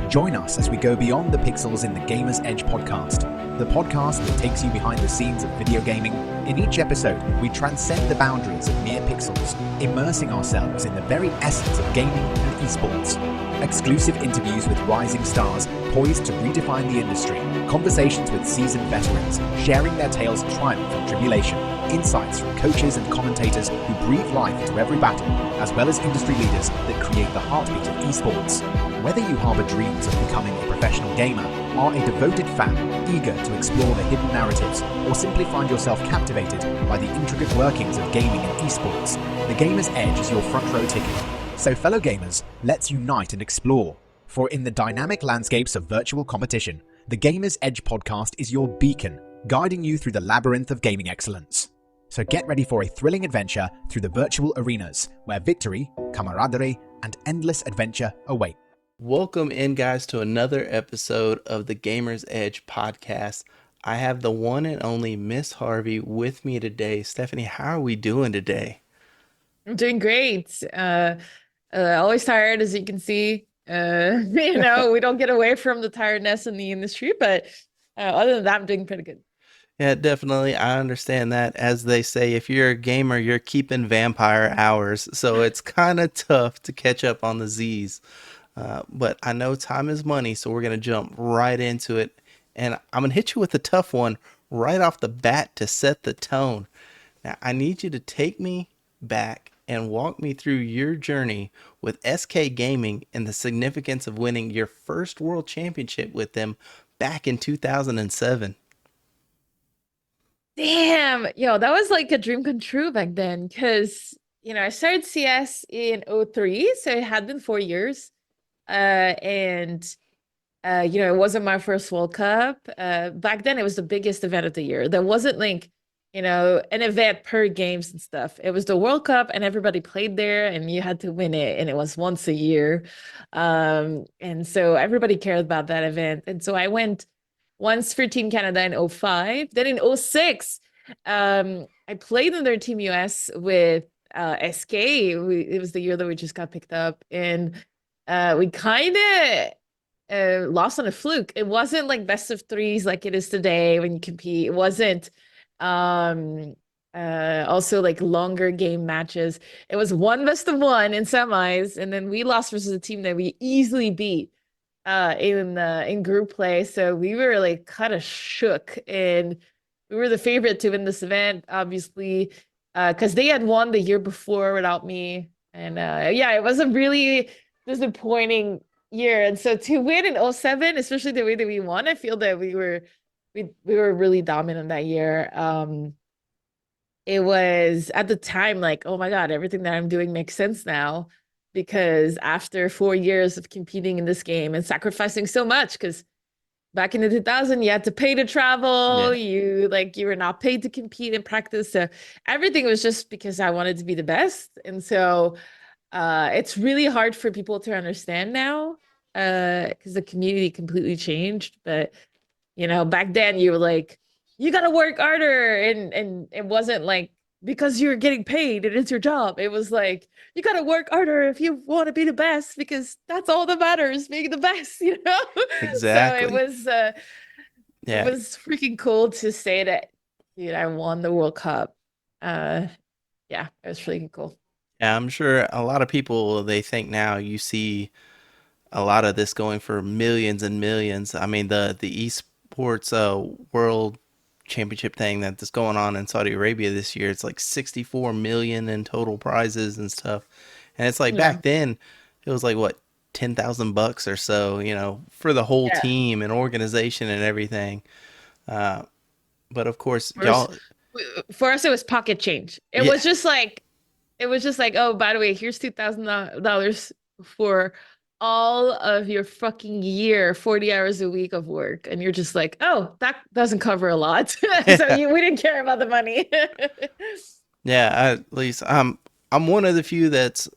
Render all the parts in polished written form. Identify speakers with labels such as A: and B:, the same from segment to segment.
A: Join us as we go beyond the pixels in the Gamer's Edge podcast, the podcast that takes you behind the scenes of video gaming. In each episode, we transcend the boundaries of mere pixels, immersing ourselves in the very essence of gaming and esports. Exclusive interviews with rising stars poised to redefine the industry, conversations with seasoned veterans sharing their tales of triumph and tribulation, insights from coaches and commentators who breathe life into every battle, as well as industry leaders that create the heartbeat of esports. Whether you harbour dreams of becoming a professional gamer, are a devoted fan eager to explore the hidden narratives, or simply find yourself captivated by the intricate workings of gaming and esports, the Gamer's Edge is your front row ticket. So fellow gamers, let's unite and explore. For in the dynamic landscapes of virtual competition, the Gamer's Edge podcast is your beacon, guiding you through the labyrinth of gaming excellence. So get ready for a thrilling adventure through the virtual arenas, where victory, camaraderie, and endless adventure await.
B: Welcome in, guys, to another episode of the Gamer's Edge podcast. I have the one and only MissHarvey with me today. Stéphanie, how are we doing today?
C: I'm doing great. Always tired, as you can see. We don't get away from the tiredness in the industry, but other than that, I'm doing pretty good.
B: Yeah, definitely. I understand that. As they say, if you're a gamer, you're keeping vampire hours. So it's kind of tough to catch up on the Z's. But I know time is money, so we're going to jump right into it. And I'm going to hit you with a tough one right off the bat to set the tone. Now, I need you to take me back and walk me through your journey with SK Gaming and the significance of winning your first world championship with them back in 2007.
C: Damn, that was like a dream come true back then, because I started CS in 2003, so it had been 4 years. It wasn't my first World Cup. Back then it was the biggest event of the year. There wasn't like, an event per games and stuff. It was the World Cup and everybody played there and you had to win it. And it was once a year. And so everybody cared about that event. And so I went once for Team Canada in 2005. Then in 2006, I played in their Team US with SK. It was the year that we just got picked up. And we kind of lost on a fluke. It wasn't like best of threes like it is today when you compete. It wasn't also like longer game matches. It was one best of one in semis, and then we lost versus a team that we easily beat in group play. So we were like kind of shook, and we were the favorite to win this event, obviously, because they had won the year before without me. And it was a really disappointing year. And so to win in 2007, especially the way that we won, I feel that we were really dominant that year. It was at the time like, oh my God, everything that I'm doing makes sense now, because after 4 years of competing in this game and sacrificing so much, because back in the 2000 you had to pay to travel, you were not paid to compete and practice, so everything was just because I wanted to be the best. And so it's really hard for people to understand now, because the community completely changed. But back then you were like, you gotta work harder, and it wasn't like because you're getting paid and it's your job. It was like, you gotta work harder if you want to be the best, because that's all that matters, being the best.
B: Exactly.
C: So it was freaking cool to say that, dude, I won the World Cup. It was freaking cool.
B: Yeah, I'm sure a lot of people, they think now you see a lot of this going for millions and millions. I mean, the esports world championship thing that's going on in Saudi Arabia this year, it's like 64 million in total prizes and stuff. And it's like back then it was like what, $10,000 or so, for the whole team and organization and everything. But of course,
C: for us it was pocket change. It was just like, oh, by the way, here's $2,000 for all of your fucking year, 40 hours a week of work. And you're just like, oh, that doesn't cover a lot. So we didn't care about the money.
B: At least I'm one of the few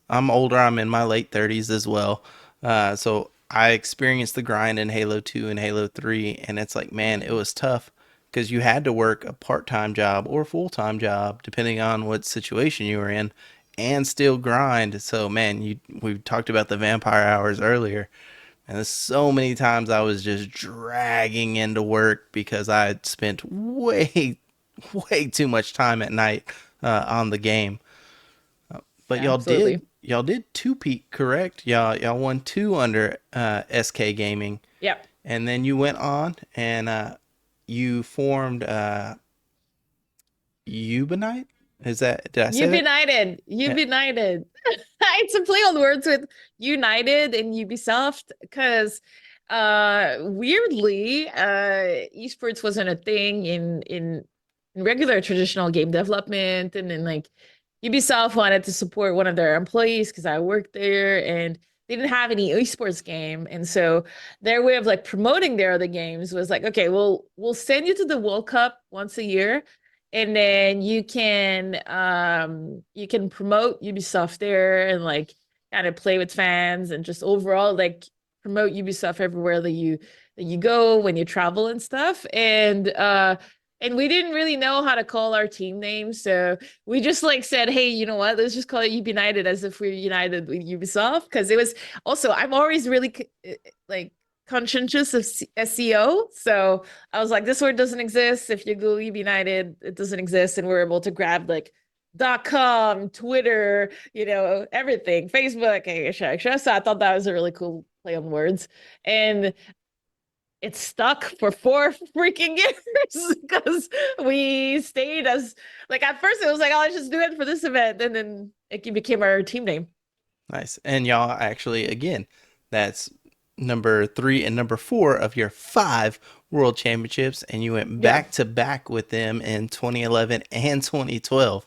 B: I'm older. I'm in my late 30s as well. So I experienced the grind in Halo 2 and Halo 3. And it's like, man, it was tough because you had to work a part-time job or full-time job, depending on what situation you were in, and still grind. So, man, we talked about the vampire hours earlier. And there's so many times I was just dragging into work because I had spent way too much time at night on the game. But
C: Yeah, absolutely.
B: y'all did two-peat, correct? Y'all won two under SK Gaming,
C: Yep.
B: and then you went on and you formed UBINITE. Did I say that?
C: UBINITED.
B: Yeah.
C: UBINITED. It's a play on words with United and Ubisoft because weirdly esports wasn't a thing in regular traditional game development, and then like Ubisoft wanted to support one of their employees because I worked there, and they didn't have any esports game, and so their way of like promoting their other games was like, okay, we'll send you to the World Cup once a year, and then you can promote Ubisoft there and like kind of play with fans and just overall like promote Ubisoft everywhere that you go when you travel and stuff. And we didn't really know how to call our team name, so we just like said, hey, you know what? Let's just call it UBINITED as if we're united with Ubisoft, because it was also I'm always really like conscientious of SEO, so I was like, this word doesn't exist. If you Google UBINITED, it doesn't exist, and we're able to grab like .com, Twitter, you know, everything, Facebook, etc. So I thought that was a really cool play on words, and it stuck for 4 freaking years because we stayed as like at first it was like, oh, let's just do it for this event, and then it became our team name.
B: Nice. And y'all actually, again, that's number 3 and number 4 of your 5 world championships, and you went back to back with them in 2011 and 2012.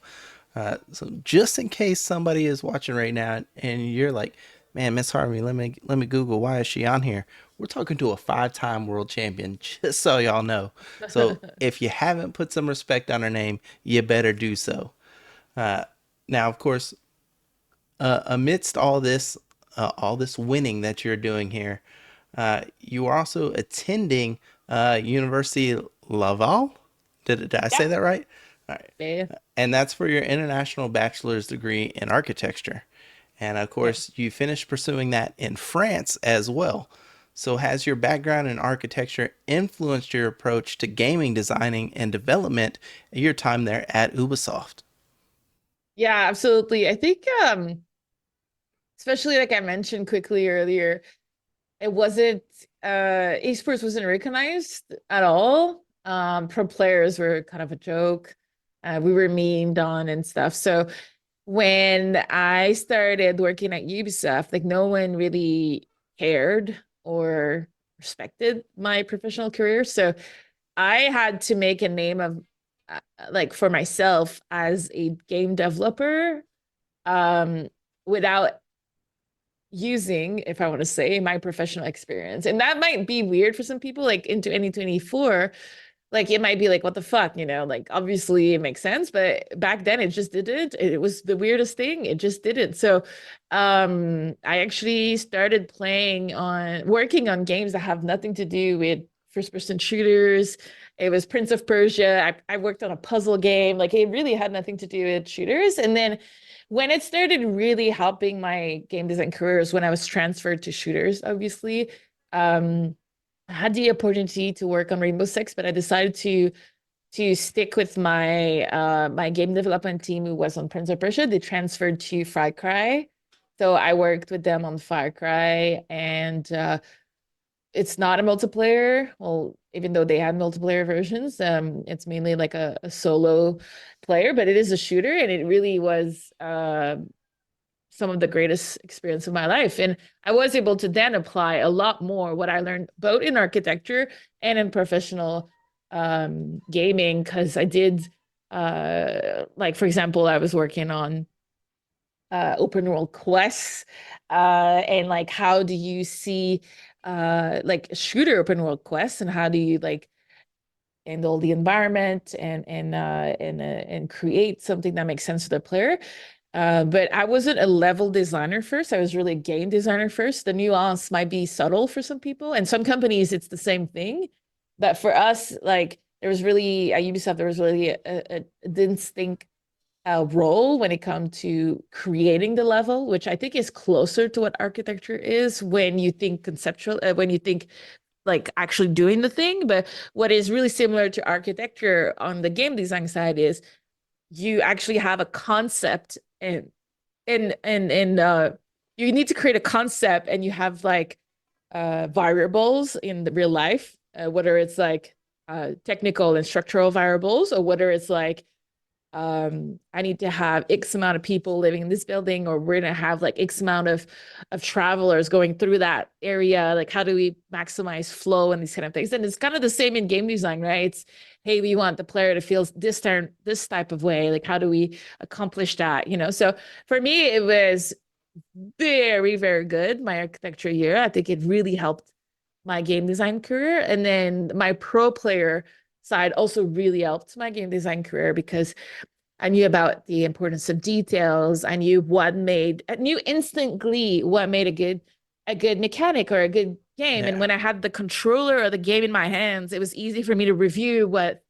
B: So just in case somebody is watching right now and you're like, man, MissHarvey, let me Google, why is she on here? We're talking to a 5-time world champion, just so y'all know. So if you haven't put some respect on her name, you better do so. Now, of course, amidst all this winning that you're doing here, you are also attending University Laval. Did I say that right? All right.
C: Yeah.
B: And that's for your international bachelor's degree in architecture. And of course, you finished pursuing that in France as well. So has your background in architecture influenced your approach to gaming designing and development in your time there at Ubisoft?
C: Yeah, absolutely. I think especially like I mentioned quickly earlier, it wasn't esports wasn't recognized at all. Pro players were kind of a joke. We were memed on and stuff. So when I started working at Ubisoft, like no one really cared or respected my professional career. So I had to make a name of like for myself as a game developer without using, if I want to say, my professional experience. And that might be weird for some people, like in 2024, like it might be like, what the fuck, you know, like obviously it makes sense, but back then it just didn't. It was the weirdest thing. It just didn't. So I actually started working on games that have nothing to do with first-person shooters. It was Prince of Persia. I worked on a puzzle game. Like it really had nothing to do with shooters. And then when it started really helping my game design career is when I was transferred to shooters, obviously. I had the opportunity to work on Rainbow Six, but I decided to stick with my my game development team who was on Prince of Persia. They transferred to Far Cry. So I worked with them on Far Cry, and it's not a multiplayer. Well, even though they had multiplayer versions, it's mainly like a solo player, but it is a shooter, and it really was some of the greatest experience of my life. And I was able to then apply a lot more what I learned both in architecture and in professional gaming, because I did like, for example, I was working on open world quests and like how do you see like shooter open world quests, and how do you like handle the environment and create something that makes sense for the player. But I wasn't a level designer first. I was really a game designer first. The nuance might be subtle for some people, and some companies it's the same thing. But for us, like there was really at Ubisoft, there was really a distinct role when it comes to creating the level, which I think is closer to what architecture is when you think conceptual, when you think like actually doing the thing. But what is really similar to architecture on the game design side is you actually have a concept, and you need to create a concept, and you have like variables in the real life, whether it's like technical and structural variables, or whether it's like I need to have X amount of people living in this building, or we're gonna have like X amount of travelers going through that area. Like, how do we maximize flow and these kind of things? And it's kind of the same in game design, right? It's, hey, we want the player to feel this type of way. Like, how do we accomplish that? You know, so for me, it was very, very good, my architecture year. I think it really helped my game design career. And then my pro player side also really helped my game design career because I knew about the importance of details. I knew I knew instantly what made a good mechanic or a good game. And when I had the controller of the game in my hands, it was easy for me to review what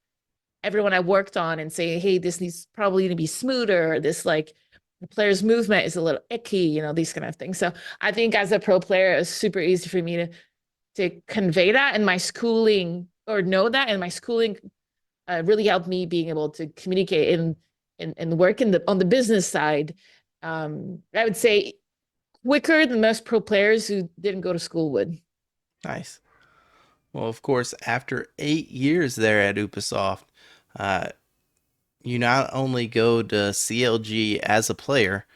C: everyone I worked on and say, hey, this needs probably to be smoother. Or this like the player's movement is a little icky, you know, these kind of things. So I think as a pro player, it was super easy for me to convey that, and my schooling or know that, and my schooling really helped me being able to communicate and work on the business side. I would say quicker than most pro players who didn't go to school would.
B: Nice. Well, of course, after 8 years there at Ubisoft, uh, you not only go to CLG as a player,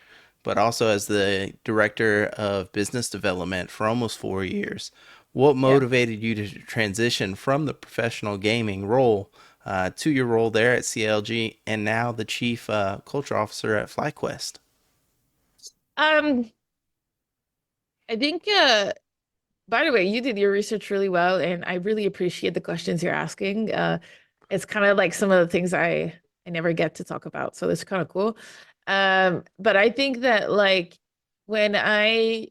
B: but also as the director of business development for almost 4 years. What motivated you to transition from the professional gaming role to your role there at CLG and now the chief culture officer at FlyQuest?
C: Um, I think by the way, you did your research really well, and I really appreciate the questions you're asking. It's kind of like some of the things I never get to talk about, so it's kind of cool. But I think that like when I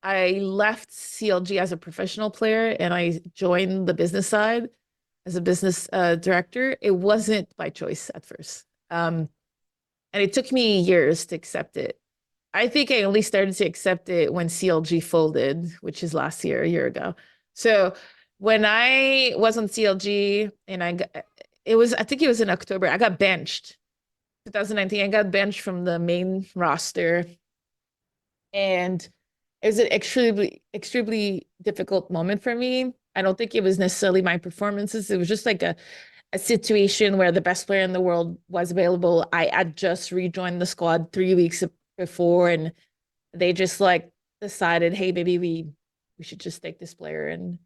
C: left CLG as a professional player and I joined the business side as a business director, it wasn't by choice at first. And it took me years to accept it. I think I only started to accept it when CLG folded, which is last year, a year ago. So when I was on CLG and I think it was in October, I got benched. 2019, I got benched from the main roster. And it was an extremely difficult moment for me. I don't think it was necessarily my performances. It was just like a situation where the best player in the world was available. I had just rejoined the squad 3 weeks before, and they just like decided, hey, maybe we should just take this player and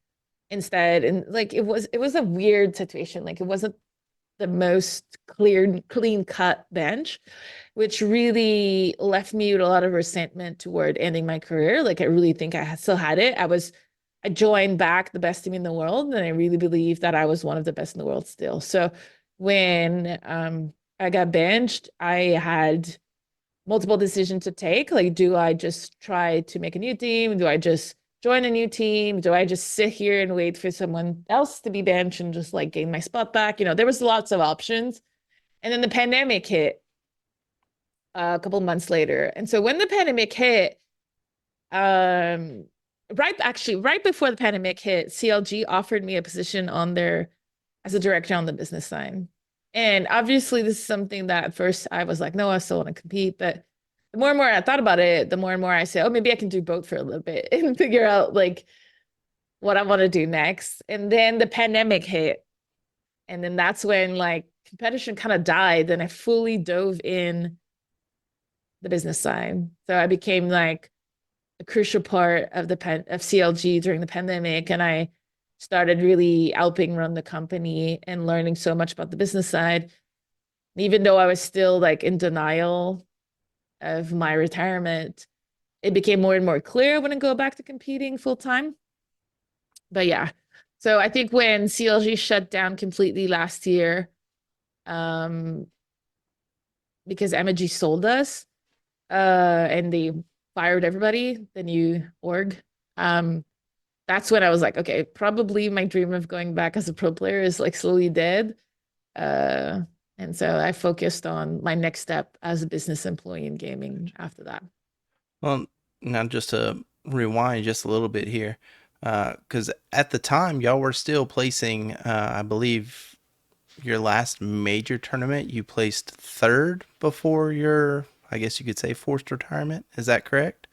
C: instead. And like it was a weird situation. Like it wasn't the most clean cut bench, which really left me with a lot of resentment toward ending my career. Like I really think I still had it. I joined back the best team in the world, and I really believe that I was one of the best in the world still. So when I got benched, I had multiple decisions to take. Like, do I just try to make a new team? Do I just join a new team? Do I just sit here and wait for someone else to be benched and just like gain my spot back? You know, there was lots of options. And then the pandemic hit a couple of months later. And so when the pandemic hit, right before the pandemic hit, CLG offered me a position on there as a director on the business side. And obviously, this is something that at first I was like, no, I still want to compete. But the more and more I thought about it, the more and more I said, oh, maybe I can do both for a little bit and figure out like what I want to do next. And then the pandemic hit. And then that's when like competition kind of died. And I fully dove in the business side. So I became like a crucial part of of CLG during the pandemic. And I started really helping run the company and learning so much about the business side. Even though I was still like in denial of my retirement, it became more and more clear when I go back to competing full time. But yeah, so I think when CLG shut down completely last year, because MG sold us, and they fired everybody, the new org, that's when I was like, okay, probably my dream of going back as a pro player is like slowly dead. And so I focused on my next step as a business employee in gaming after that.
B: Well, now just to rewind just a little bit here, because at the time y'all were still placing, I believe your last major tournament, you placed third before your, I guess you could say, forced retirement. Is that correct?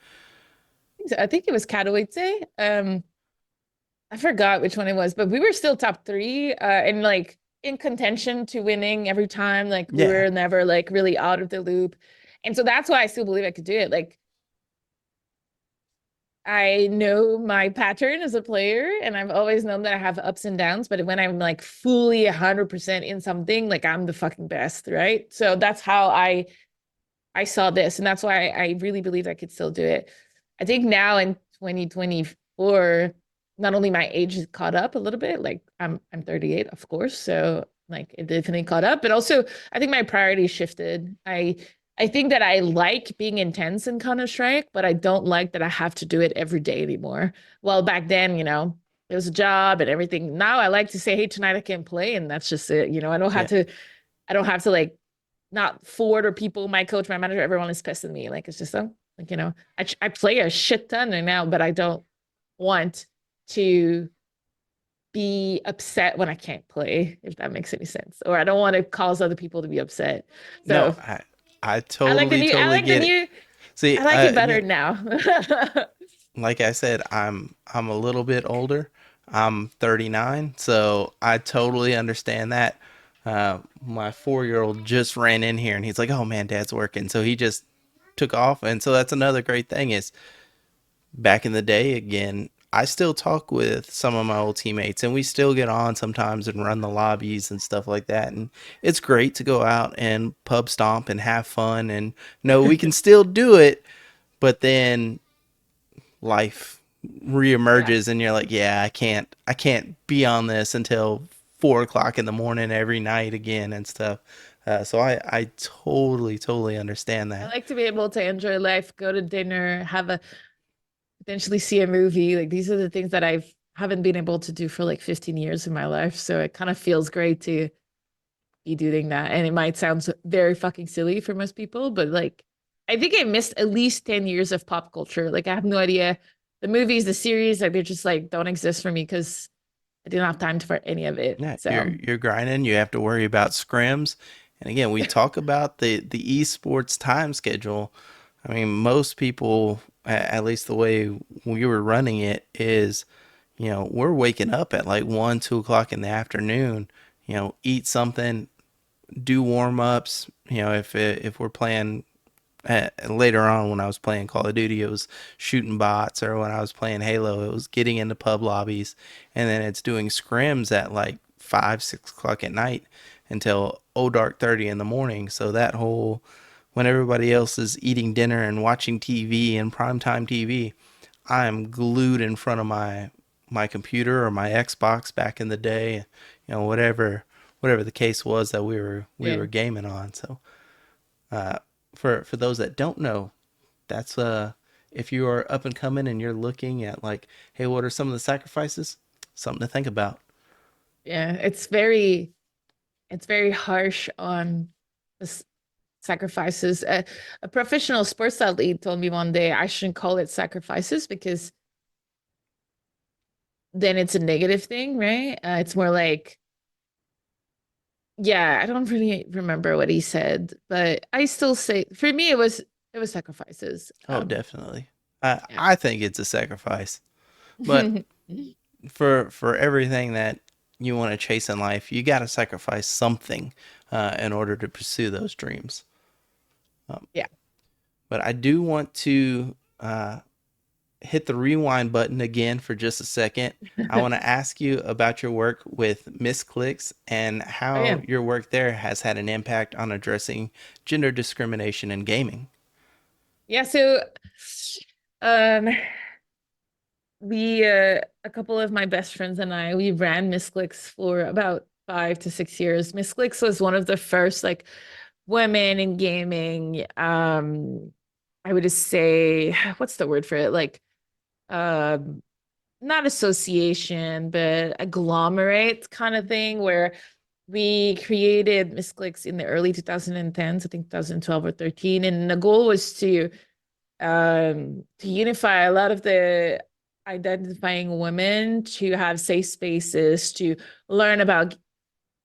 C: I think it was Katowice. I forgot which one it was, but we were still top three, and like in contention to winning every time. Like we
B: Yeah.
C: were never like really out of the loop. And so that's why I still believe I could do it. Like I know my pattern as a player, and I've always known that I have ups and downs, but when I'm like fully 100% in something, like I'm the fucking best, right? So that's how I saw this, and that's why I really believe I could still do it. I think now in 2024, not only my age is caught up a little bit, like I'm 38, of course, so like it definitely caught up, but also I think my priorities shifted. I think that I like being intense in Counter-Strike, but I don't like that I have to do it every day anymore. Well, back then, it was a job and everything. Now I like to say, hey, tonight I can't play, and that's just it.
B: Yeah.
C: I don't have to like not Ford or people, my coach, my manager, everyone is pissed at me. Like it's just like, I play a shit ton right now, but I don't want to be upset when I can't play, if that makes any sense. Or I don't want to cause other people to be upset.
B: No,
C: So
B: I totally,
C: I
B: totally
C: like the
B: get it.
C: new,
B: See,
C: I like it better
B: again,
C: now.
B: like I said, I'm a little bit older. I'm 39, so I totally understand that. My 4-year-old just ran in here and he's like, "Oh man, Dad's working," so he just took off. And so that's another great thing is back in the day again. I still talk with some of my old teammates and we still get on sometimes and run the lobbies and stuff like that. And it's great to go out and pub stomp and have fun and no, we can still do it, but then life
C: Yeah.
B: reemerges and you're like, yeah, I can't be on this until 4 o'clock in the morning every night again and stuff. So I totally understand
C: I
B: that.
C: like to be able to enjoy life, go to dinner, potentially see a movie. Like these are the things that I haven't been able to do for like 15 years in my life. So it kind of feels great to be doing that. And it might sound very fucking silly for most people, but like I think I missed at least 10 years of pop culture. Like I have no idea. The movies, the series, like they're just like don't exist for me because I didn't have time for any of it.
B: Yeah,
C: So
B: you're grinding. You have to worry about scrims, and again, we talk about the esports time schedule. I mean, most people, at least the way we were running it, is we're waking up at like 1, 2 o'clock in the afternoon. Eat something, do warm ups. If we're playing later on when I was playing Call of Duty, it was shooting bots, or when I was playing Halo, it was getting into pub lobbies, and then it's doing scrims at like 5, 6 o'clock at night until dark 30 in the morning. So that whole when everybody else is eating dinner and watching TV and primetime TV, I am glued in front of my computer or my Xbox back in the day, whatever the case was that we
C: yeah.
B: were gaming on. So uh, for those that don't know, that's if you are up and coming and you're looking at like, hey, what are some of the sacrifices? Something to think about.
C: Yeah. It's very harsh on the sacrifices. A professional sports athlete told me one day I shouldn't call it sacrifices because then it's a negative thing, right? It's more like, yeah, I don't really remember what he said, but I still say for me it was sacrifices.
B: Oh, definitely. I
C: Yeah.
B: I think it's a sacrifice, but for everything that you want to chase in life, you got to sacrifice something in order to pursue those dreams. Um,
C: Yeah.
B: but I do want to hit the rewind button again for just a second. I want to ask you about your work with Missclicks and
C: Oh
B: how
C: yeah.
B: your work there has had an impact on addressing gender discrimination in gaming.
C: Yeah, so um we a couple of my best friends and I we ran Missclicks for about 5 to 6 years. Missclicks was one of the first like women in gaming. I would just say what's the word for it? Like um not association, but agglomerate kind of thing where we created Missclicks in the early 2010s, I think 2012 or 13, and the goal was to unify a lot of the identifying women to have safe spaces to learn about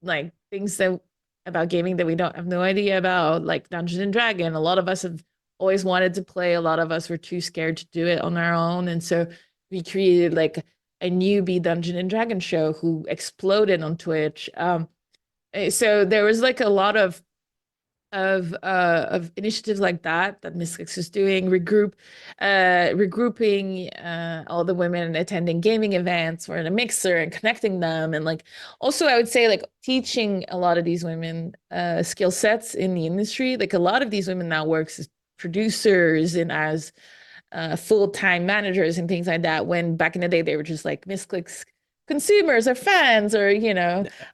C: like things that about gaming that we don't have no idea about, like Dungeons and Dragon. A lot of us have always wanted to play. A lot of us were too scared to do it on our own, and so we created like a newbie Dungeon and Dragon show who exploded on Twitch. So there was like a lot of initiatives like that Missclicks is doing, regrouping all the women attending gaming events. We're in a mixer and connecting them, and like also I would say like teaching a lot of these women skill sets in the industry. Like a lot of these women now works as producers and as full-time managers and things like that, when back in the day they were just like Missclicks consumers or fans or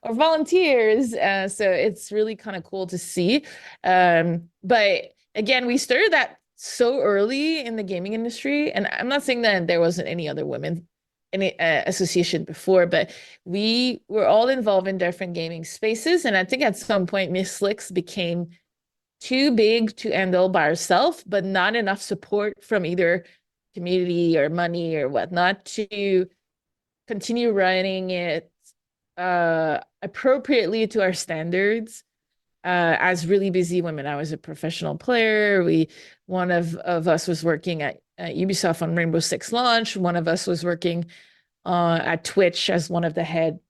C: or volunteers. So it's really kind of cool to see. But again, we started that so early in the gaming industry, and I'm not saying that there wasn't any other women in association before, but we were all involved in different gaming spaces, and I think at some point Missclicks became too big to handle by herself, but not enough support from either community or money or whatnot to continue running it appropriately to our standards. As really busy women, I was a professional player. One of us was working at Ubisoft on Rainbow Six launch. One of us was working at Twitch as one of the head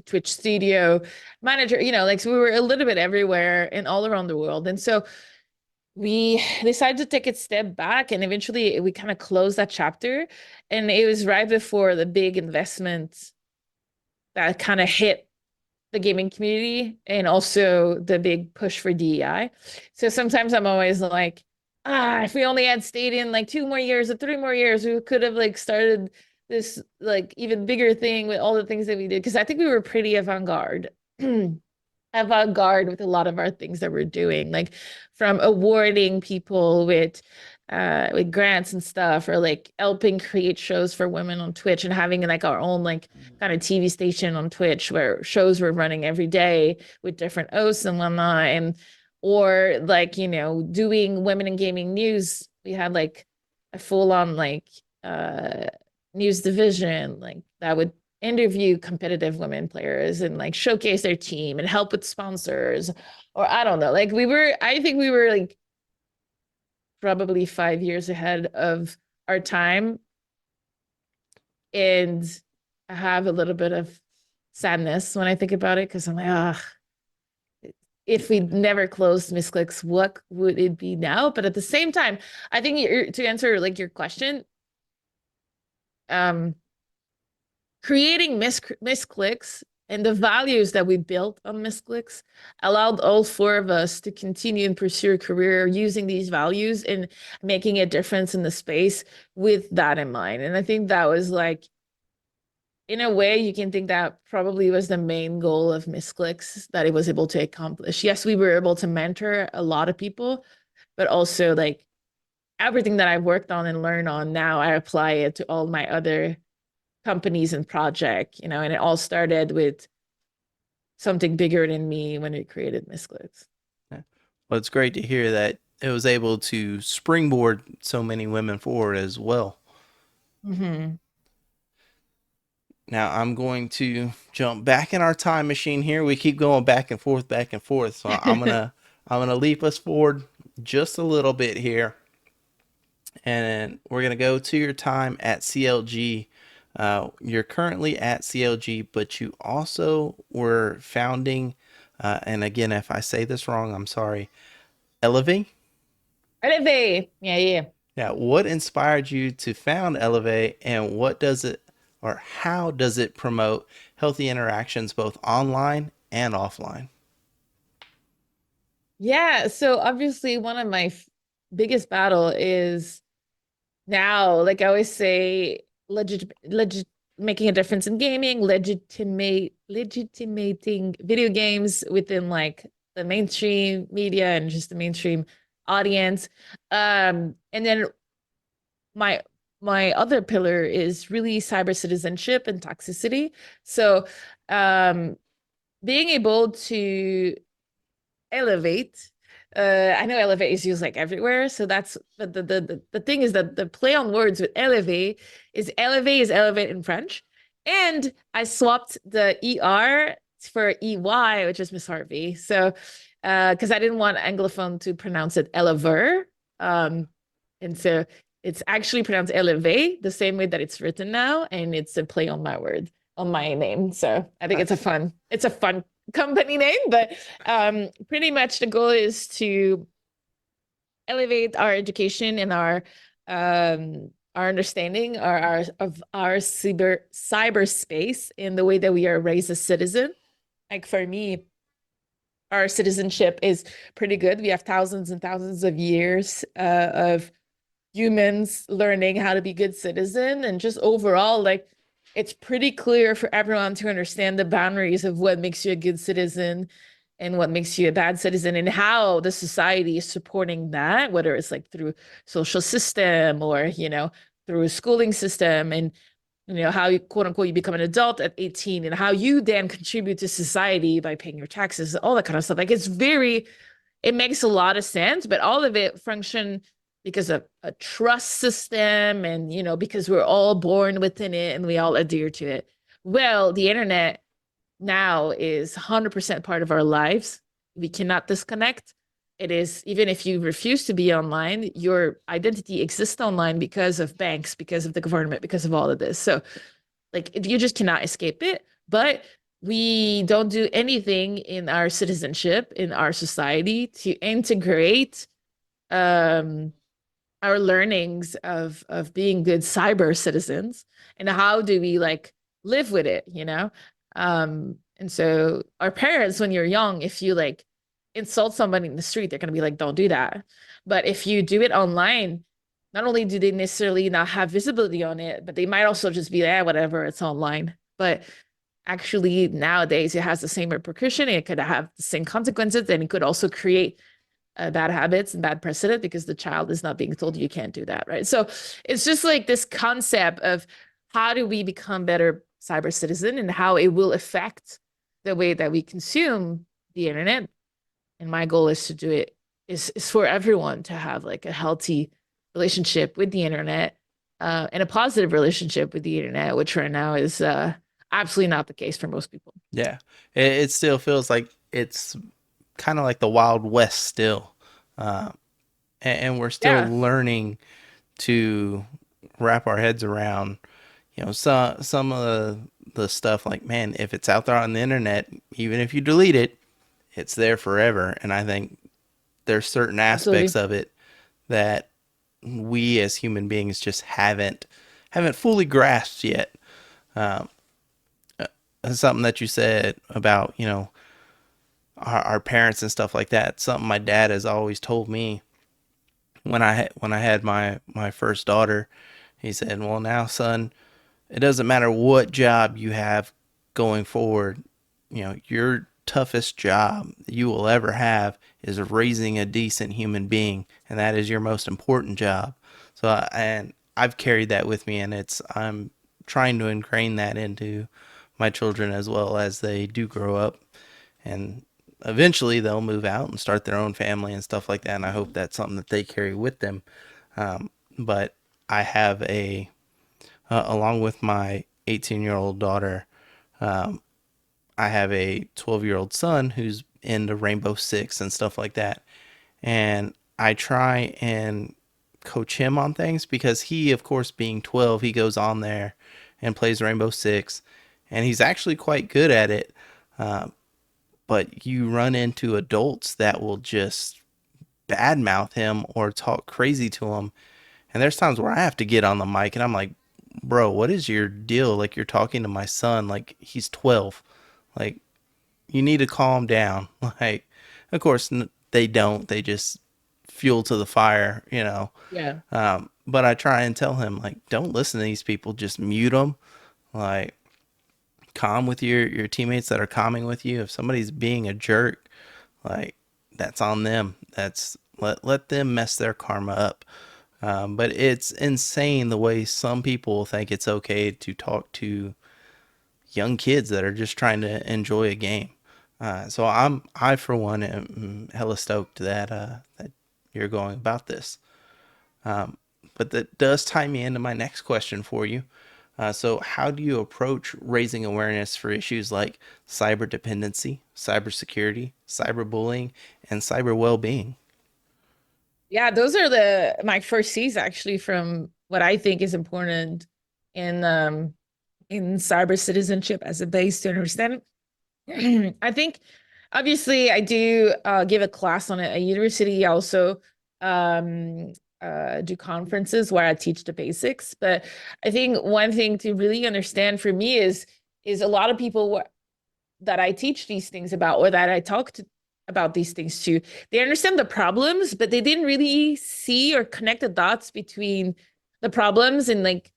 C: Twitch studio manager. Like so we were a little bit everywhere and all around the world. And so we decided to take a step back, and eventually we kind of closed that chapter. And it was right before the big investment that kind of hit the gaming community and also the big push for DEI. So sometimes I'm always like, if we only had stayed in like 2 more years or 3 more years, we could have like started this like even bigger thing with all the things that we did. Because I think we were pretty avant-garde. Avant-garde with a lot of our things that we're doing, like from awarding people with grants and stuff, or like helping create shows for women on Twitch and having like our own like kind of TV station on Twitch where shows were running every day with different hosts and whatnot, and or like doing women in gaming news. We had like a full-on like news division like that would interview competitive women players and like showcase their team and help with sponsors, or I don't know, like I think we were like probably 5 years ahead of our time. And I have a little bit of sadness when I think about it, because I'm like, if we never closed Missclicks, what would it be now? But at the same time, I think to answer like your question, creating Missclicks and the values that we built on Missclicks allowed all 4 of us to continue and pursue a career using these values and making a difference in the space with that in mind. And I think that was like, in a way, you can think that probably was the main goal of Missclicks that it was able to accomplish. Yes, we were able to mentor a lot of people, but also like everything that I've worked on and learned on now, I apply it to all my other companies and project, and it all started with something bigger than me when we created Missclicks.
B: Yeah. Well, it's great to hear that it was able to springboard so many women forward as well.
C: Mm-hmm.
B: Now I'm going to jump back in our time machine here. We keep going back and forth, so I'm gonna leap us forward just a little bit here, and we're gonna go to your time at CLG. You're currently at CLG, but you also were founding, and again, if I say this wrong, I'm sorry, ÉLEVEY?
C: ÉLEVEY. Yeah.
B: Yeah, what inspired you to found ÉLEVEY, and what does it, or how does it promote healthy interactions both online and offline?
C: Yeah, so obviously one of my biggest battle is now, like I always say, making a difference in gaming, legitimating video games within like the mainstream media and just the mainstream audience. And then my my other pillar is really cyber citizenship and toxicity. So, um, being able to elevate. I know elevate is used like everywhere, so that's but the thing is that the play on words with elevate is elevate in French, and I swapped the er for ey, which is Miss Harvey. So, because I didn't want Anglophone to pronounce it elever, and so it's actually pronounced elevate the same way that it's written now, and it's a play on my word on my name. So I think it's a fun company name, but pretty much the goal is to elevate our education and our understanding of our cyberspace in the way that we are raised as citizen. Like for me, our citizenship is pretty good. We have thousands and thousands of years of humans learning how to be good citizen, and just overall, like it's pretty clear for everyone to understand the boundaries of what makes you a good citizen and what makes you a bad citizen, and how the society is supporting that, whether it's like through social system or through a schooling system, and how you quote unquote you become an adult at 18, and how you then contribute to society by paying your taxes, all that kind of stuff. Like it makes a lot of sense, but all of it function because of a trust system, and because we're all born within it and we all adhere to it. Well, the internet now is 100% part of our lives. We cannot disconnect. It is, even if you refuse to be online, your identity exists online because of banks, because of the government, because of all of this. So, like, you just cannot escape it. But we don't do anything in our citizenship, in our society, to integrate um, our learnings of being good cyber citizens, and how do we like live with it. And so our parents, when you're young, if you like insult somebody in the street, they're going to be like, don't do that. But if you do it online, not only do they necessarily not have visibility on it, but they might also just be like, whatever, it's online. But actually nowadays it has the same repercussion. It could have the same consequences, and it could also create bad habits and bad precedent because the child is not being told you can't do that, right? So it's just like this concept of how do we become better cyber citizen, and how it will affect the way that we consume the internet. And my goal is to do it is for everyone to have like a healthy relationship with the internet, and a positive relationship with the internet, which right now is absolutely not the case for most people.
B: Yeah, it still feels like it's kind of like the Wild West still, uh, and we're still
C: Yeah,
B: learning to wrap our heads around, some of the stuff. Like, man, if it's out there on the internet, even if you delete it, it's there forever. And I think there's certain aspects
C: absolutely.
B: of it that we as human beings just haven't fully grasped yet. Um, Something that you said about our parents and stuff like that. Something my dad has always told me when I had my first daughter. He said, "Well, now, son, it doesn't matter what job you have going forward. Your toughest job you will ever have is raising a decent human being, and that is your most important job." So, and I've carried that with me, and I'm trying to ingrain that into my children as well as they do grow up, and eventually they'll move out and start their own family and stuff like that. And I hope that's something that they carry with them. But I have along with my 18-year-old daughter, I have a 12-year-old son who's into Rainbow Six and stuff like that. And I try and coach him on things because he, of course, being 12, he goes on there and plays Rainbow Six, and he's actually quite good at it. Uh, but you run into adults that will just badmouth him or talk crazy to him. And there's times where I have to get on the mic and I'm like, bro, what is your deal? Like, you're talking to my son like he's 12. Like, you need to calm down. Like, of course, they don't. They just fuel to the fire.
C: Yeah.
B: But I try and tell him, like, don't listen to these people. Just mute them. Like, calm with your teammates that are calming with you. If somebody's being a jerk, like, that's on them. Let them mess their karma up. But it's insane the way some people think it's okay to talk to young kids that are just trying to enjoy a game. So I for one am hella stoked that you're going about this. But that does tie me into my next question for you. So how do you approach raising awareness for issues like cyber dependency, cybersecurity, cyberbullying, and cyber well-being?
C: Yeah, those are my first C's actually from what I think is important in in cyber citizenship as a base to understand. I think obviously I do give a class on it at university. I also um, do conferences where I teach the basics. But I think one thing to really understand for me is a lot of people that I teach these things about or that I talk to about these things to, they understand the problems, but they didn't really see or connect the dots between the problems and like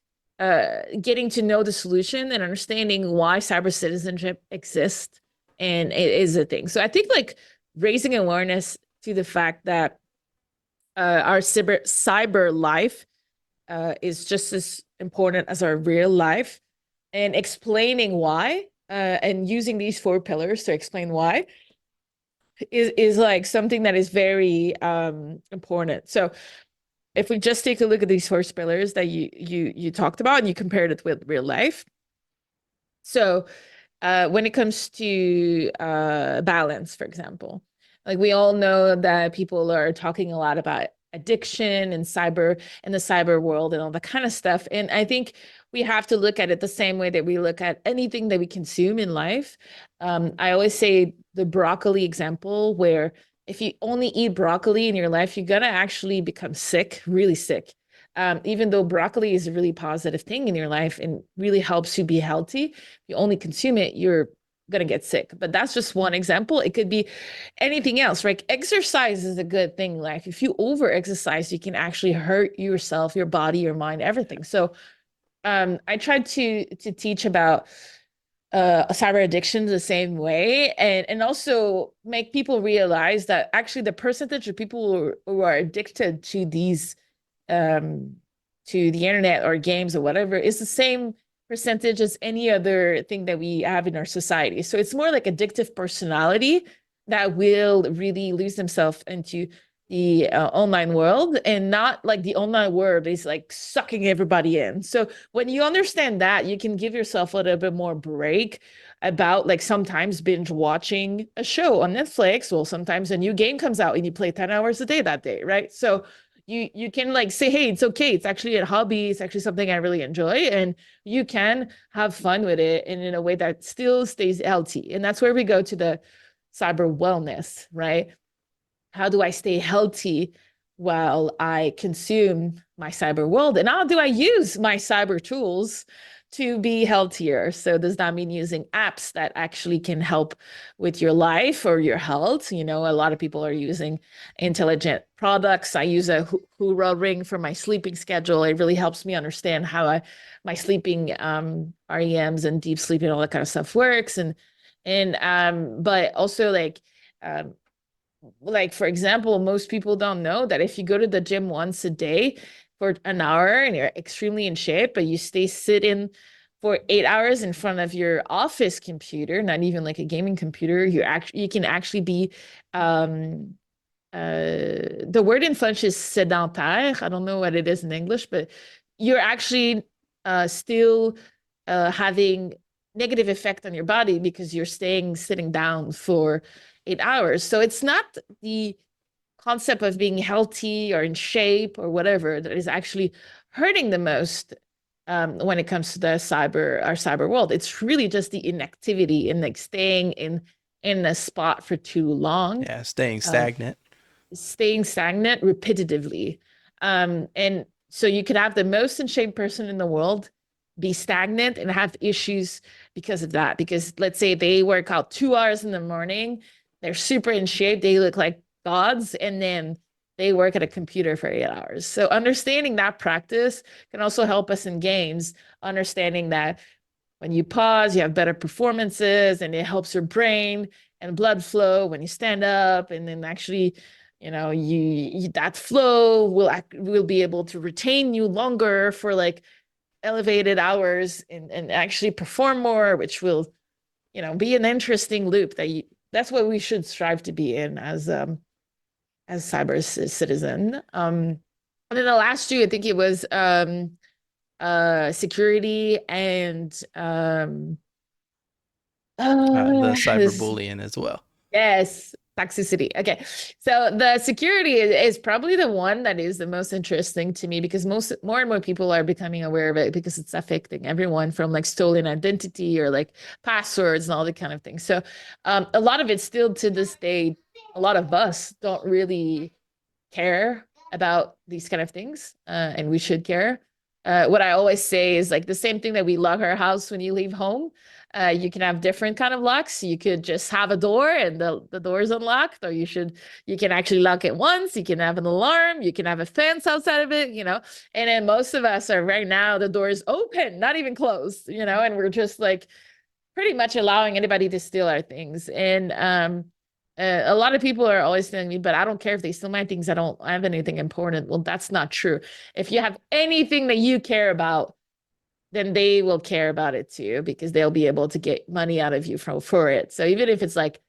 C: getting to know the solution and understanding why cyber citizenship exists and it is a thing. So I think like raising awareness to the fact that our cyber life is just as important as our real life and explaining why and using these 4 pillars to explain why is like something that is very important. So if we just take a look at these 4 pillars that you talked about and you compared it with real life. So when it comes to balance, for example, like we all know that people are talking a lot about addiction and cyber and the cyber world and all that kind of stuff. And I think we have to look at it the same way that we look at anything that we consume in life. I always say the broccoli example, where if you only eat broccoli in your life, you're gonna actually become sick, really sick. Even though broccoli is a really positive thing in your life and really helps you be healthy, if you only consume it, you're gonna get sick. But that's just one example. It could be anything else, right? Exercise is a good thing in life. If you over exercise, you can actually hurt yourself, your body, your mind, everything. So I tried to teach about cyber addiction the same way and also make people realize that actually the percentage of people who are addicted to these to the internet or games or whatever is the same percentage as any other thing that we have in our society. So it's more like addictive personality that will really lose themselves into the online world, and not like the online world is like sucking everybody in. So when you understand that, you can give yourself a little bit more break about like sometimes binge watching a show on Netflix. Well, sometimes a new game comes out and you play 10 hours a day that day, right? So you can like say, hey, it's okay. It's actually a hobby. It's actually something I really enjoy. And you can have fun with it and in a way that still stays healthy. And that's where we go to the cyber wellness, right? How do I stay healthy while I consume my cyber world? And how do I use my cyber tools to be healthier? So does that mean using apps that actually can help with your life or your health? You know, a lot of people are using intelligent products. I use a Oura ring for my sleeping schedule. It really helps me understand how my sleeping REMs and deep sleep and all that kind of stuff works. But also like for example, most people don't know that if you go to the gym once a day for an hour and you're extremely in shape, but you stay sitting for 8 hours in front of your office computer, not even like a gaming computer, you can actually be the word in French is sédentaire. I don't know what it is in English, but you're actually still having negative effect on your body because you're sitting down for 8 hours. So it's not the concept of being healthy or in shape or whatever that is actually hurting the most when it comes to our cyber world. It's really just the inactivity and like staying in a spot for too long.
B: Yeah, staying stagnant.
C: Staying stagnant repetitively. And so you could have the most in shape person in the world be stagnant and have issues because of that. Because let's say they work out 2 hours in the morning, they're super in shape, they look like gods, and then they work at a computer for 8 hours. So understanding that practice can also help us in games, understanding that when you pause, you have better performances and it helps your brain and blood flow when you stand up, and then actually that flow will be able to retain you longer for like elevated hours and actually perform more, which will, be an interesting loop that's what we should strive to be in as cyber citizen. And then the last two, I think it was security and
B: The
C: this
B: cyberbullying as well.
C: yes, toxicity. Okay. So the security is probably the one that is the most interesting to me because more and more people are becoming aware of it because it's affecting everyone from like stolen identity or like passwords and all the kind of things. So a lot of it still to this day, a lot of us don't really care about these kind of things, and we should care. What I always say is like the same thing that we lock our house when you leave home. You can have different kind of locks. You could just have a door and the door is unlocked, or you can actually lock it once. You can have an alarm. You can have a fence outside of it, And then most of us are right now the door is open, not even closed, and we're just like pretty much allowing anybody to steal our things. And a lot of people are always telling me, but I don't care if they steal my things. I don't have anything important. Well, that's not true. If you have anything that you care about, then they will care about it too, because they'll be able to get money out of you for it. So even if it's like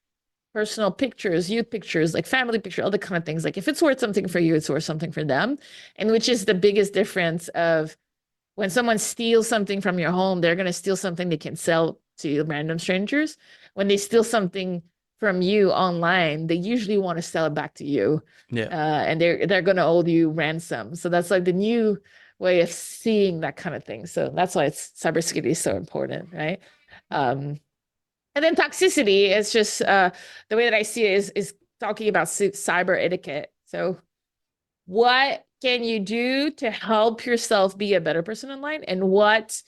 C: personal pictures, youth pictures, like family picture, all the kind of things, like if it's worth something for you, it's worth something for them. And which is the biggest difference of when someone steals something from your home, they're going to steal something they can sell to random strangers. When they steal something from you online, they usually want to sell it back to you.
B: Yeah.
C: And they're going to owe you ransom. So that's like the new way of seeing that kind of thing. So that's why cybersecurity is so important, right? And then toxicity is just the way that I see it is talking about cyber etiquette. So what can you do to help yourself be a better person online, and what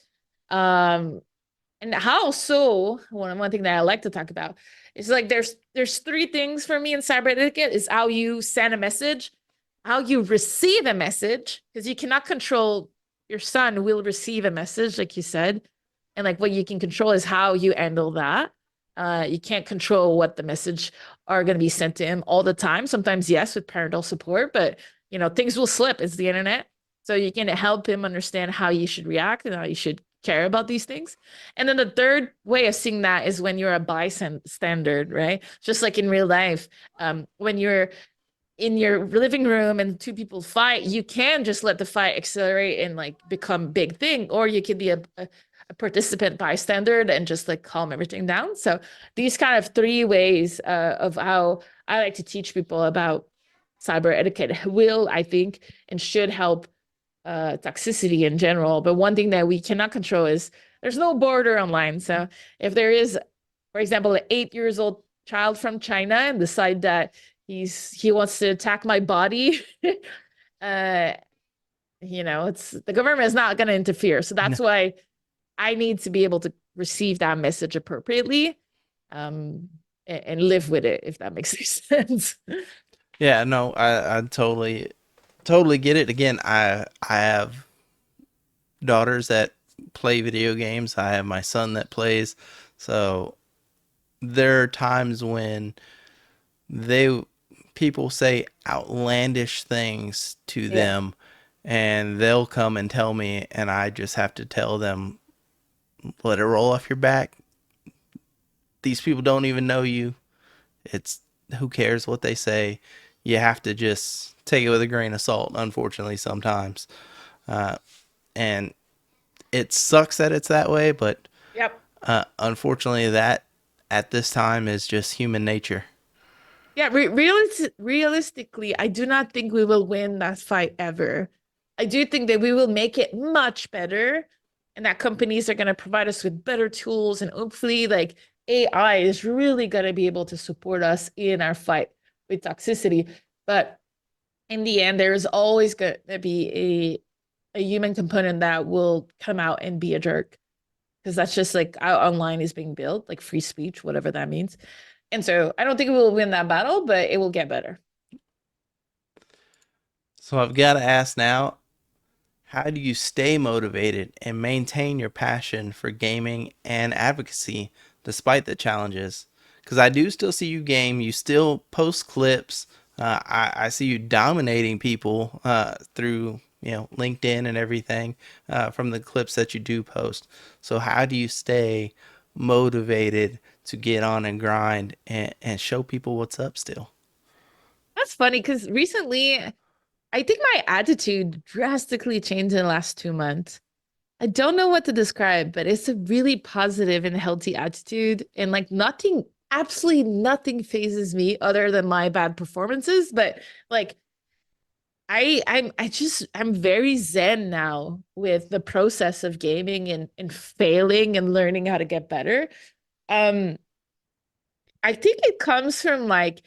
C: and how so one thing that I like to talk about is like there's three things for me in cyber etiquette is how you send a message, how you receive a message, because you cannot control your son will receive a message, like you said. And like what you can control is how you handle that. You can't control what the message are going to be sent to him all the time. Sometimes, yes, with parental support, but things will slip. It's the internet. So you can help him understand how you should react and how you should care about these things. And then the third way of seeing that is when you're a bystander, right? Just like in real life, when you're in your living room and two people fight, you can just let the fight accelerate and like become a big thing, or you could be a participant bystander and just like calm everything down. So these kind of three ways of how I like to teach people about cyber etiquette will, I think, and should help toxicity in general. But one thing that we cannot control is there's no border online. So if there is, for example, an 8 years old child from China and decide that he wants to attack my body, it's the government is not going to interfere. So that's why I need to be able to receive that message appropriately, and live with it, if that makes sense.
B: Yeah, no, I totally get it. Again, I have daughters that play video games. I have my son that plays. So there are times when people say outlandish things to them, and they'll come and tell me, and I just have to tell them, let it roll off your back. These people don't even know you. Who cares what they say? You have to just take it with a grain of salt, unfortunately, sometimes. And it sucks that it's that way, but
C: Yep.
B: Unfortunately, that at this time is just human nature.
C: Yeah, realistically, I do not think we will win that fight ever. I do think that we will make it much better, and that companies are going to provide us with better tools, and hopefully, like AI is really going to be able to support us in our fight with toxicity. But in the end, there is always going to be a human component that will come out and be a jerk, because that's just like how online is being built, like free speech, whatever that means. And so I don't think we will win that battle, but it will get better.
B: So I've got to ask now, how do you stay motivated and maintain your passion for gaming and advocacy despite the challenges? Because I do still see you game, you still post clips, I see you dominating people through LinkedIn and everything from the clips that you do post. So how do you stay motivated to get on and grind and show people what's up still?
C: That's funny because recently I think my attitude drastically changed in the last 2 months. I don't know what to describe, but it's a really positive and healthy attitude. And like nothing, absolutely nothing phases me other than my bad performances. But like I'm very zen now with the process of gaming and failing and learning how to get better. Um, I think it comes from like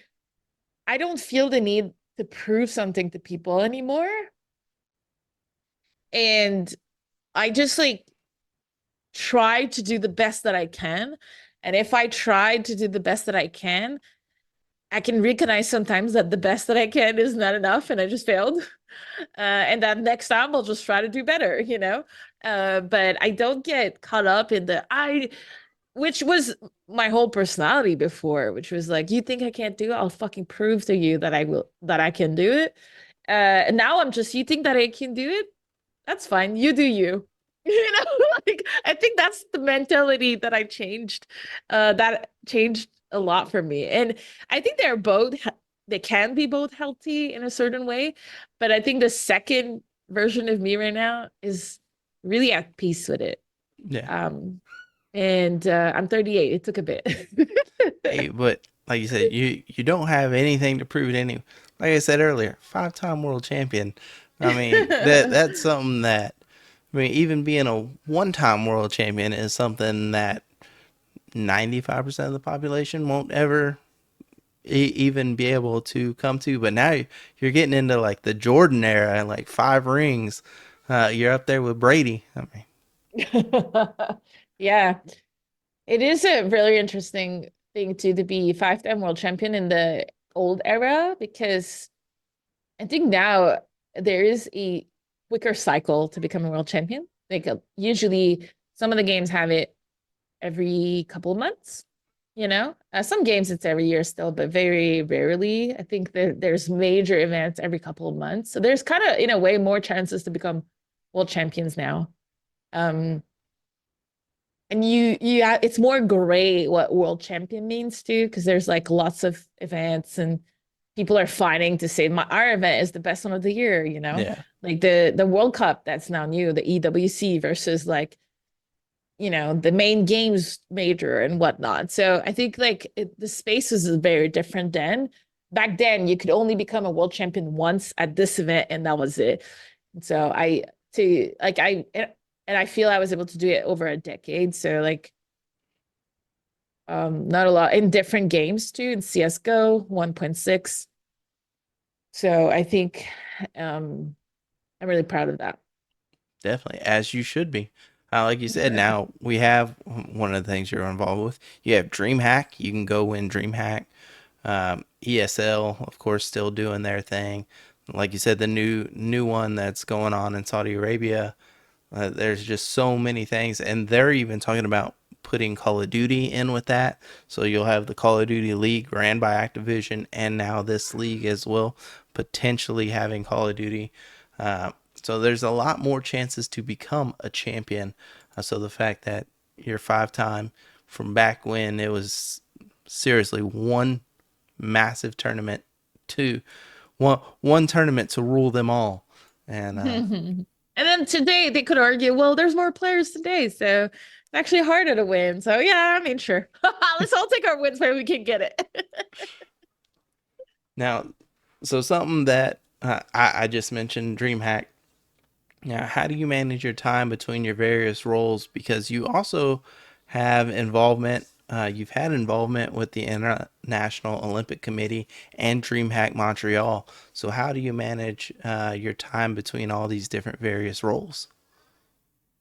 C: I don't feel the need to prove something to people anymore. And I just like try to do the best that I can. And if I try to do the best that I can recognize sometimes that the best that I can is not enough and I just failed. And that next time I'll just try to do better, you know? But I don't get caught up in which was my whole personality before, which was like, you think I can't do it? I'll fucking prove to you that I can do it. And now I'm just, you think that I can do it? That's fine. You do you. You know, like I think that's the mentality that I changed. That changed a lot for me. And I think they can be both healthy in a certain way, but I think the second version of me right now is really at peace with it.
B: Yeah.
C: And I'm 38. It took a bit.
B: Hey, but like you said, you don't have anything to prove to any. Like I said earlier, 5-time world champion. I mean that's something that I mean even being a 1-time world champion is something that 95% of the population won't ever even be able to come to. But now you're getting into like the Jordan era, like 5 rings. You're up there with Brady. I mean,
C: Yeah. It is a really interesting thing to be 5-time world champion in the old era because I think now there is a quicker cycle to become a world champion. Like usually some of the games have it every couple of months, you know? Some games it's every year still, but very rarely. I think that there's major events every couple of months. So there's kind of, in a way, more chances to become world champions now. Um, and it's more gray what world champion means too, because there's like lots of events and people are fighting to say our event is the best one of the year, you know?
B: yeah.
C: Like the World Cup that's now new, the EWC versus like, you know, the main games major and whatnot. So I think like the space is very different then. Back then, you could only become a world champion once at this event, and that was it. So and I feel I was able to do it over a decade. So like not a lot in different games too, in CSGO 1.6. So I think I'm really proud of that.
B: Definitely, as you should be. Like you said, now we have one of the things you're involved with. You have DreamHack. You can go win DreamHack. ESL, of course, still doing their thing. Like you said, the new one that's going on in Saudi Arabia. There's just so many things, and they're even talking about putting Call of Duty in with that. So you'll have the Call of Duty League ran by Activision, and now this league as well, potentially having Call of Duty. So there's a lot more chances to become a champion. So the fact that you're 5-time from back when it was seriously one massive tournament to one tournament to rule them all. And
C: And then today they could argue, well, there's more players today, so it's actually harder to win. So yeah, I mean, sure. Let's all take our wins where we can get it.
B: now, so something that I just mentioned, DreamHack. Now, how do you manage your time between your various roles? Because you also have involvement. You've had involvement with the International Olympic Committee and DreamHack Montreal. So, how do you manage your time between all these different various roles?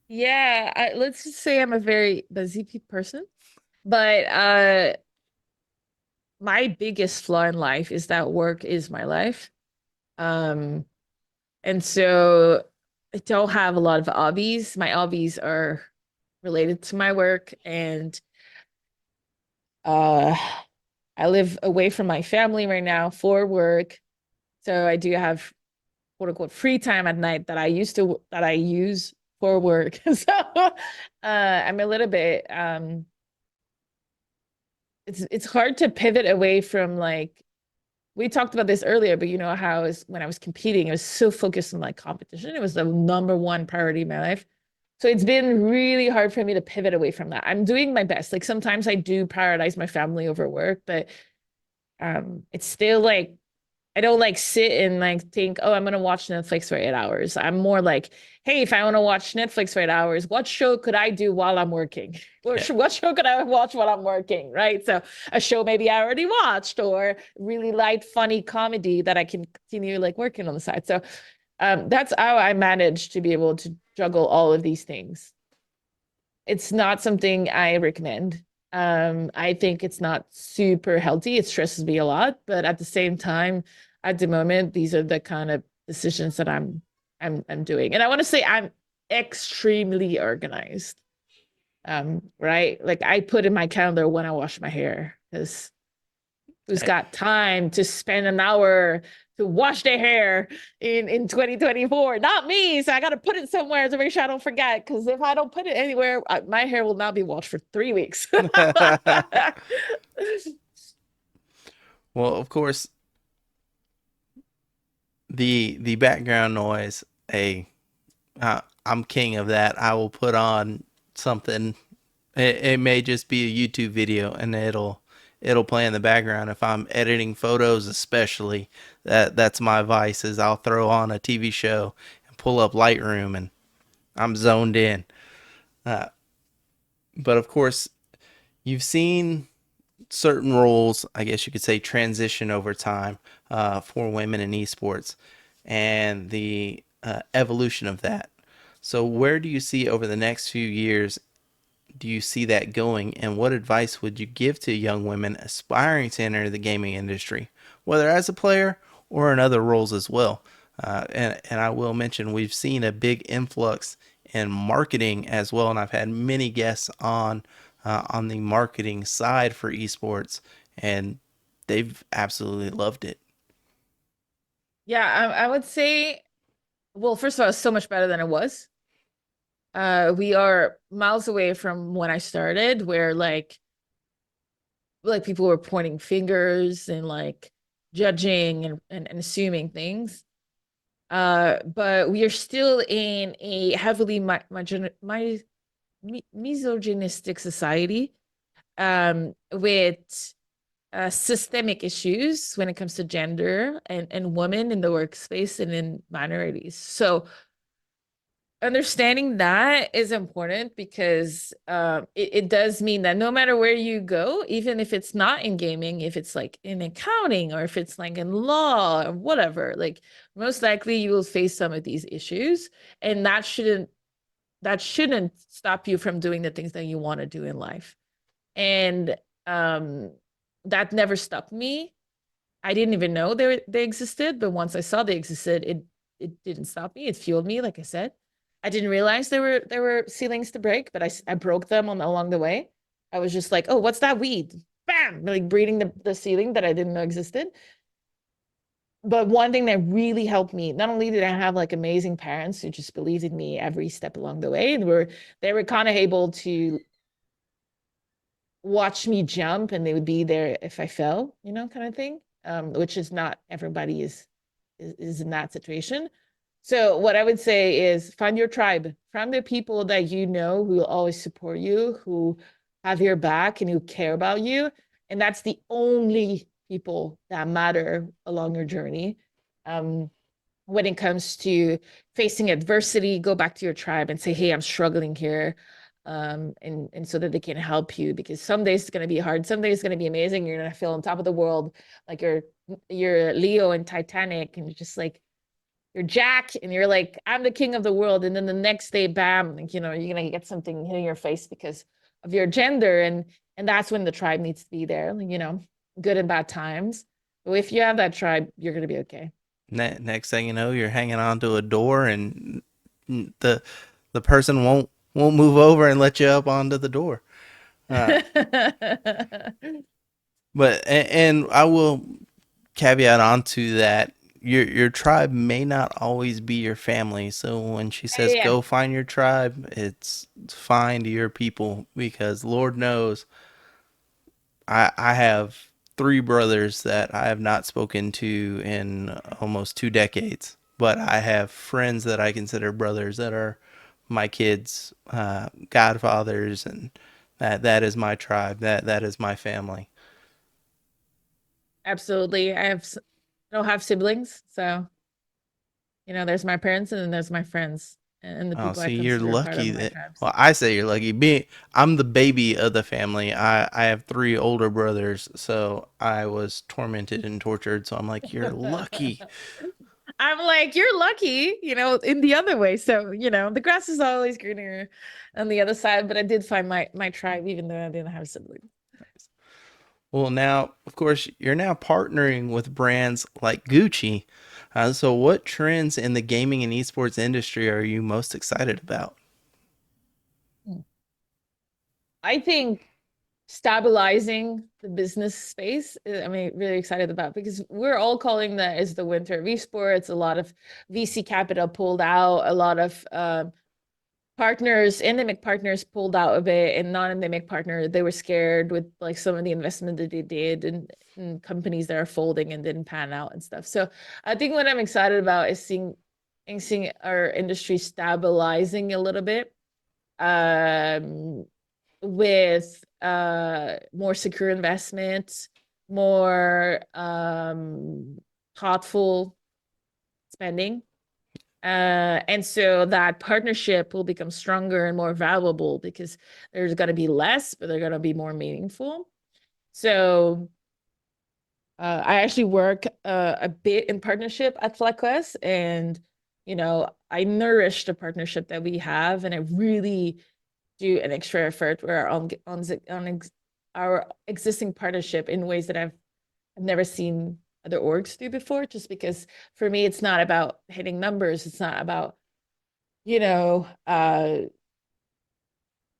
C: Yeah, let's just say I'm a very busy person, but my biggest flaw in life is that work is my life. Um, and so I don't have a lot of hobbies. My hobbies are related to my work, and uh I live away from my family right now for work. So I do have quote unquote free time at night that I use for work. So I'm a little bit it's hard to pivot away from like we talked about this earlier, but you know how when I was competing, I was so focused on like competition. It was the number one priority in my life. So it's been really hard for me to pivot away from that. I'm doing my best. Like sometimes I do prioritize my family over work, but it's still like I don't like sit and like think, oh, I'm gonna watch Netflix for 8 hours. I'm more like, hey, if I want to watch Netflix for 8 hours, what show could I do while I'm working? Or
B: Yeah.
C: what show could I watch while I'm working? Right. So a show maybe I already watched, or really light, funny comedy that I can continue like working on the side. So that's how I manage to be able to juggle all of these things. It's not something I recommend. I think it's not super healthy. It stresses me a lot, but at the same time, at the moment, these are the kind of decisions that I'm doing. And I want to say I'm extremely organized. Right? Like I put in my calendar when I wash my hair because who's got time to spend an hour to wash their hair in 2024? Not me. So I got to put it somewhere to make sure I don't forget. Because if I don't put it anywhere, my hair will not be washed for 3 weeks.
B: Well, of course, the background noise, I'm king of that. I will put on something. It may just be a YouTube video, and it'll play in the background. If I'm editing photos, especially, that's my vice. Is I'll throw on a TV show and pull up Lightroom, and I'm zoned in. Uh, but of course, you've seen certain roles, I guess you could say, transition over time for women in esports and the evolution of that. So, where do you see over the next few years? Do you see that going? And what advice would you give to young women aspiring to enter the gaming industry, whether as a player or in other roles as well? And I will mention we've seen a big influx in marketing as well, and I've had many guests on the marketing side for esports, and they've absolutely loved it.
C: Yeah, I would say, well, first of all, it's so much better than it was. We are miles away from when I started, where like people were pointing fingers and like judging and assuming things. But we are still in a heavily misogynistic society, with systemic issues when it comes to gender and women in the workspace and in minorities. So understanding that is important because it does mean that no matter where you go, even if it's not in gaming, if it's like in accounting or if it's like in law or whatever, like most likely you will face some of these issues, and that shouldn't stop you from doing the things that you want to do in life. And um, that never stopped me. I didn't even know they existed, but once I saw they existed, it didn't stop me. It fueled me, like I said. I didn't realize there were ceilings to break, but I broke them along the way. I was just like, oh, what's that weed? Bam! Like breeding the ceiling that I didn't know existed. But one thing that really helped me, not only did I have like amazing parents who just believed in me every step along the way, and they were kind of able to watch me jump, and they would be there if I fell, kind of thing. Which is not everybody is in that situation. So what I would say is find your tribe, find the people that you know who will always support you, who have your back and who care about you. And that's the only people that matter along your journey. Um, when it comes to facing adversity, go back to your tribe and say, hey, I'm struggling here. And so that they can help you, because some days it's going to be hard. Some days it's going to be amazing. You're going to feel on top of the world, like you're Leo in Titanic, and you're just like, you're Jack, and you're like, I'm the king of the world. And then the next day, bam, like, you're going to get something hitting your face because of your gender. And that's when the tribe needs to be there, good and bad times. But if you have that tribe, you're going to be okay.
B: Next thing you know, you're hanging onto a door, and the person won't move over and let you up onto the door. Uh, but and I will caveat onto that. your tribe may not always be your family. So when she says
C: Yeah.
B: go find your tribe, it's find your people, because Lord knows I have three brothers that I have not spoken to in almost 2 decades, but I have friends that I consider brothers that are my kids, godfathers, and that is my tribe. That is my family.
C: Absolutely. I don't have siblings, so there's my parents and then there's my friends and the
B: Oh,
C: people I
B: see, you're
C: consider part of
B: lucky
C: my
B: that.
C: tribes.
B: Well, I say you're lucky. I'm the baby of the family. I have three older brothers, so I was tormented and tortured. So I'm like, you're lucky.
C: I'm like, you're lucky, in the other way. So, the grass is always greener on the other side, but I did find my tribe even though I didn't have siblings.
B: Well, now, of course, you're now partnering with brands like Gucci. So, what trends in the gaming and esports industry are you most excited about?
C: I think stabilizing the business space, really excited about because we're all calling that is the winter of esports. A lot of VC capital pulled out, a lot of partners, endemic partners pulled out of it, and non-endemic partner, they were scared with like some of the investment that they did and companies that are folding and didn't pan out and stuff. So I think what I'm excited about is seeing our industry stabilizing a little bit. With more secure investment, more thoughtful spending. And so that partnership will become stronger and more valuable because there's going to be less, but they're going to be more meaningful. So I actually work a bit in partnership at FlyQuest, and I nourish the partnership that we have, and I really do an extra effort where on our existing partnership in ways that I've never seen other orgs do before. Just because for me, it's not about hitting numbers. It's not about you know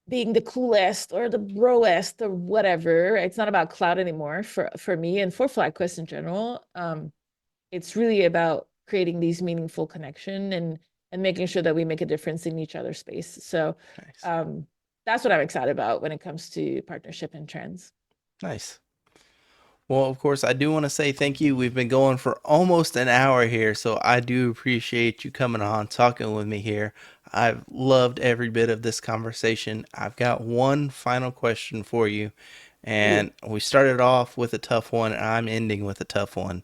C: being the coolest or the broest or whatever. It's not about cloud anymore for me and for FlyQuest in general. It's really about creating these meaningful connection and making sure that we make a difference in each other's space. So
B: Nice.
C: that's what I'm excited about when it comes to partnership and trends.
B: Nice. Well, of course, I do want to say thank you. We've been going for almost an hour here, so I do appreciate you coming on, talking with me here. I've loved every bit of this conversation. I've got one final question for you,
C: Ooh.
B: and we started off with a tough one, and I'm ending with a tough one.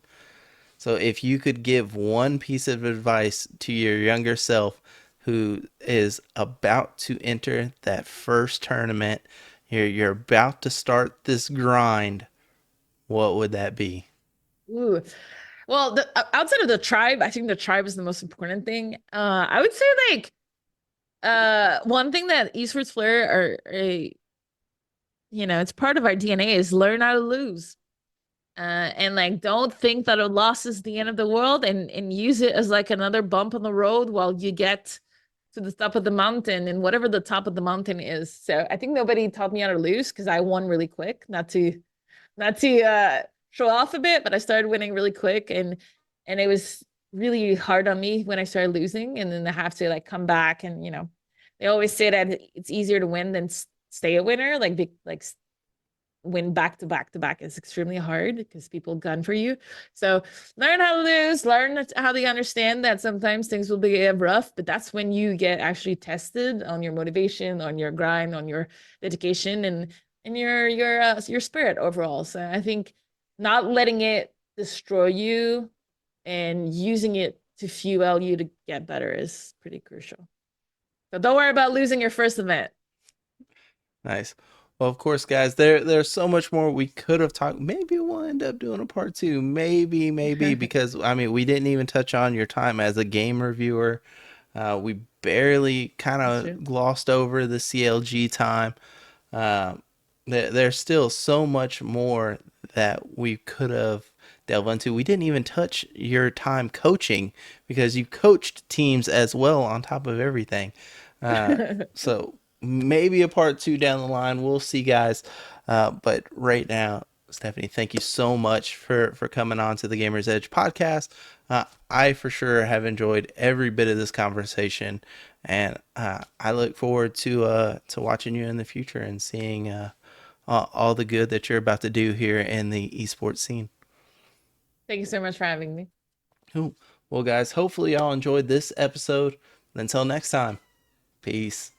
B: So, if you could give one piece of advice to your younger self who is about to enter that first tournament, you're about to start this grind, what would that be?
C: Ooh. Well, outside of the tribe, I think the tribe is the most important thing. I would say like one thing that esports player it's part of our DNA is learn how to lose. And like don't think that a loss is the end of the world and use it as like another bump on the road while you get to the top of the mountain and whatever the top of the mountain is. So I think nobody taught me how to lose because I won really quick, not to show off a bit, but I started winning really quick and it was really hard on me when I started losing and then I have to like come back and they always say that it's easier to win than stay a winner, like win back to back to back is extremely hard because people gun for you. So learn how to lose, learn how to understand that sometimes things will be rough, but that's when you get actually tested on your motivation, on your grind, on your dedication, and your spirit overall. So I think not letting it destroy you and using it to fuel you to get better is pretty crucial. So don't worry about losing your first event.
B: Nice. Well, of course, guys, there's so much more we could have talked. Maybe we'll end up doing a part two. Maybe, because I mean, we didn't even touch on your time as a game reviewer. We barely kind
C: That's true.
B: of glossed over the CLG time. Uh, there's still so much more that we could have delved into. We didn't even touch your time coaching because you coached teams as well on top of everything. So maybe a part two down the line. We'll see, guys. But right now, Stephanie, thank you so much for coming on to the Gamer's Edge podcast. I for sure have enjoyed every bit of this conversation, and I look forward to watching you in the future and seeing all the good that you're about to do here in the esports scene.
C: Thank you so much for having me.
B: Cool. Well, guys, hopefully y'all enjoyed this episode. Until next time, peace.